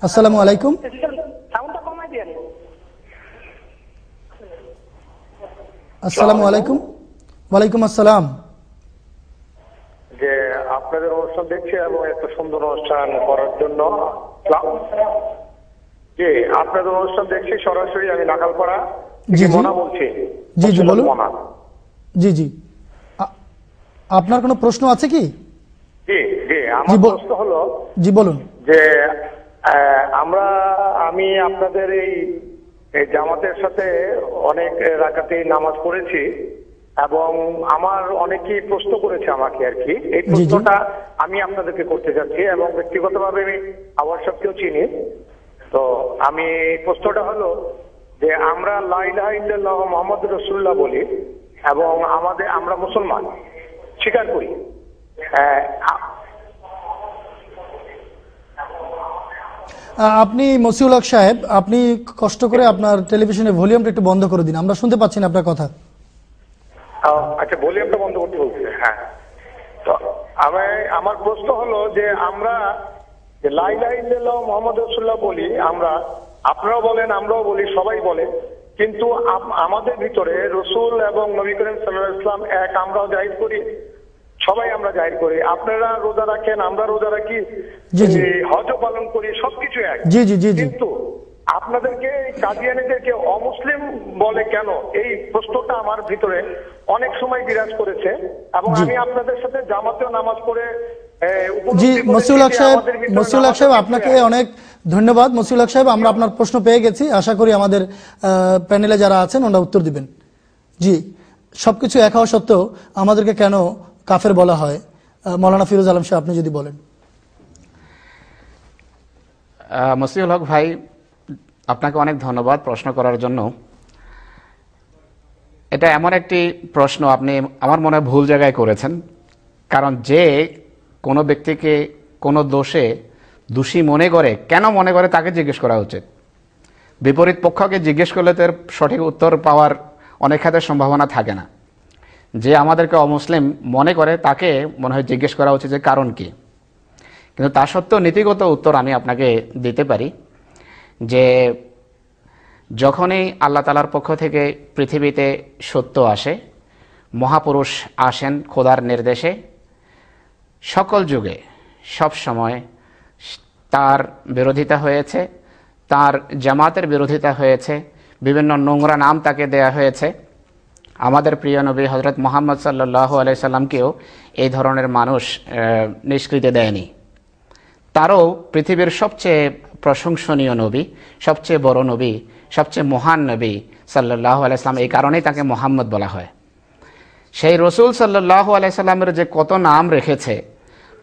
আসসালামু আলাইকুম। সাউন্ডটা কমাই দেন। আসসালামু আলাইকুম। ওয়ালাইকুম আসসালাম। যে আপনাদের অনুষ্ঠান দেখছি এবং এত সুন্দর অনুষ্ঠান করার জন্য জি আপনাদের অনুষ্ঠান দেখছি সরাসরি। আমি নাকালপাড়া মনা বলছি। জি জি বলুন। জি জি, আপনার কোনো প্রশ্ন আছে কি? জি জি, আমার প্রশ্ন হলো, জি বলুন। যে আমি আপনাদের এই জামাতের সাথে অনেক রাকাতেই নামাজ পড়েছি এবং আমার অনেকেই প্রশ্ন করেছে আমাকে আর কি। এই প্রশ্নটা আমি আপনাদেরকে করতে চাচ্ছি এবং ব্যক্তিগতভাবে আমি আওয়াজ সাহেবকেও চিনি। তো আমি প্রশ্নটা হলো যে আমরা লা ইলাহা ইল্লাল্লাহ মুহাম্মাদুর রাসূলুল্লাহ বলি এবং আমরা মুসলমান স্বীকার করি। আপনি মসিউল হক সাহেব, আপনি কষ্ট করে আপনার টেলিভিশনের ভলিউমটা একটু বন্ধ করে দিন, আমরা শুনতে পাচ্ছি না আপনার কথা। আচ্ছা, ভলিউমটা বন্ধ করতে বলছি। হ্যাঁ, তো আমার প্রশ্ন হলো যে আমরা লা ইলাহা ইল্লাল্লাহ মুহাম্মাদুর রাসূলুল্লাহ বলি, আপনারাও বলেন, আমরাও বলি, সবাই বলে, কিন্তু আমাদের ভিতরে রসুল এবং নবী করিম সাল্লাল্লাহু আলাইহি ওয়াসাল্লাম এক, আমরাও জাহির করি, সবাই আমরা জাহির করি। আপনারা রোজা রাখেন, আমরা রোজা রাখি, হজও পালন করি, সবকিছু এক। কিন্তু আপনাদেরকে কাদিয়ানীদেরকে অমুসলিম বলে কেন? এই প্রশ্নটা আমার ভিতরে অনেক সময় বিরাজ করেছে এবং আমি আপনাদের সাথে জামাতেও নামাজ পড়ে। জি মসিউল হক সাহেব, আপনাকে অনেক ধন্যবাদ। মসিউল হক সাহেব, আমরা আপনার প্রশ্ন পেয়ে গেছি, আশা করি আমাদের প্যানেলে যারা আছেন ওনারা উত্তর দিবেন। জি, সবকিছু এক হওয়া সত্ত্বেও আমাদেরকে কেন কাফের বলা হয়, মৌলানা ফিরোজ আলম সাহেব আপনি যদি বলেন। মসিউল হক ভাই, আপনাকে অনেক ধন্যবাদ প্রশ্ন করার জন্য। এটা এমন একটি প্রশ্ন আপনি আমার মনে ভুল জায়গায় করেছেন। কারণ যে কোনো ব্যক্তিকে কোনো দোষে দোষী মনে করে, কেন মনে করে তাকে জিজ্ঞেস করা উচিত। বিপরীত পক্ষকে জিজ্ঞেস করলে তার সঠিক উত্তর পাওয়ার অনেক ক্ষেত্রে সম্ভাবনা থাকে না। যে আমাদেরকে অমুসলিম মনে করে তাকে মনে হয় জিজ্ঞেস করা উচিত যে কারণ কি। কিন্তু তা সত্ত্বেও নীতিগত উত্তর আমি আপনাকে দিতে পারি যে যখনই আল্লাহ তাআলার পক্ষ থেকে পৃথিবীতে সত্য আসে, মহাপুরুষ আসেন খোদার নির্দেশে, সকল যুগে সব সময় তার বিরোধিতা হয়েছে, তার জামাতের বিরোধিতা হয়েছে, বিভিন্ন নোংরা নাম তাকে দেয়া হয়েছে। আমাদের প্রিয় নবী হযরত মুহাম্মদ সাল্লাল্লাহু আলাইহি সাল্লামকেও এই ধরনের মানুষ নিষ্কৃতি দেয়নি। তারও পৃথিবীর সবচেয়ে প্রশংসনীয় নবী, সবচেয়ে বড় নবী, সবচেয়ে মহান নবী সাল্লাল্লাহু আলাইহি সাল্লাম, এই কারণেই তাকে মুহাম্মদ বলা হয়। সেই রসুল সাল্লাল্লাহু আলাইহি সাল্লামের যে কত নাম রেখেছে,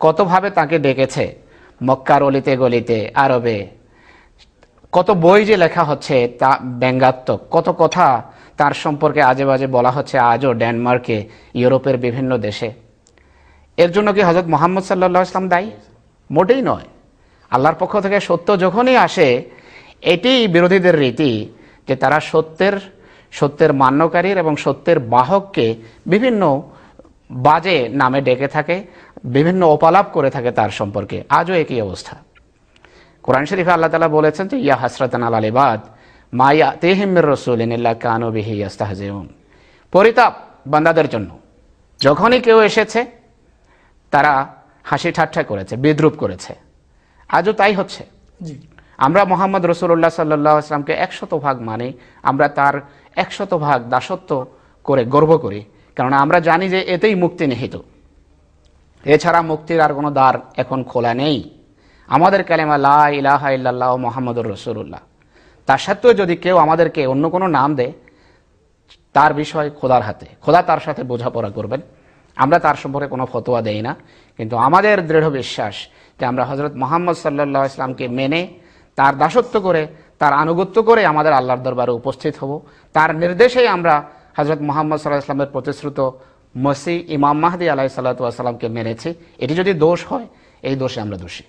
কতভাবে তাকে ডেকেছে, মক্কার অলিতে গলিতে, আরবে কত বই যে লেখা হচ্ছে তা ব্যঙ্গাত্মক, কত কথা তার সম্পর্কে আজে বাজে বলা হচ্ছে আজও ডেনমার্কে, ইউরোপের বিভিন্ন দেশে। এর জন্য কি হযরত মুহাম্মদ সাল্লাল্লাহু আলাইহি সাল্লাম দায়ী? মোটেই নয়। আল্লাহর পক্ষ থেকে সত্য যখনই আসে, এটি বিরোধীদের রীতি যে তারা সত্যের মান্যকারীর এবং সত্যের বাহককে বিভিন্ন বাজে নামে ডেকে থাকে, বিভিন্ন অপলাপ করে থাকে তার সম্পর্কে। আজও একই অবস্থা। কোরআন শরীফে আল্লাহ তাআলা বলেছেন যে ইয়া হাসরাতান আলাল ইবাদ মা ইয়াতিহিম মির রাসূলিন ইল্লা কানু বিহি ইস্তাহজিউন। পরিতাপ বান্দাদের জন্য, যখনই কেউ এসেছে তারা হাসি ঠাট্টা করেছে, বিদ্রুপ করেছে। আজও তাই হচ্ছে। আমরা মুহাম্মদ রাসূলুল্লাহ সাল্লাল্লাহু আলাইহি ওয়াসাল্লামকে 100% মানি, আমরা তার 100% দাসত্ব করে গর্ব করি, কারণ আমরা জানি যে এতেই মুক্তি নিহিত। এছাড়া মুক্তির আর কোনো দ্বার এখন খোলা নেই। আমাদের কালেমা লা ইলাহা ইল্লাল্লাহ মুহাম্মাদুর রাসূলুল্লাহ। তার সত্ত্বেও যদি কেউ আমাদেরকে অন্য কোনো নাম দেয়, তার বিষয় খোদার হাতে, খোদা তার সাথে বোঝাপড়া করবেন। আমরা তার সম্পর্কে কোনো ফতোয়া দেই না, কিন্তু আমাদের দৃঢ় বিশ্বাস যে আমরা হযরত মুহাম্মদ সাল্লাল্লাহু আলাইহি ওয়াসাল্লামকে মেনে তার দাসত্ব করে, তার আনুগত্য করে আমাদের আল্লাহর দরবারে উপস্থিত হব। তার নির্দেশেই আমরা হযরত মুহাম্মদ সাল্লাল্লাহু আলাইহি ওয়াসাল্লামের প্রতিশ্রুত মসিহ ইমাম মাহদী আলাইহিস সালাতু ওয়াস সালামকে মেনেছি। এটি যদি দোষ হয়, এই দোষে আমরা দোষী।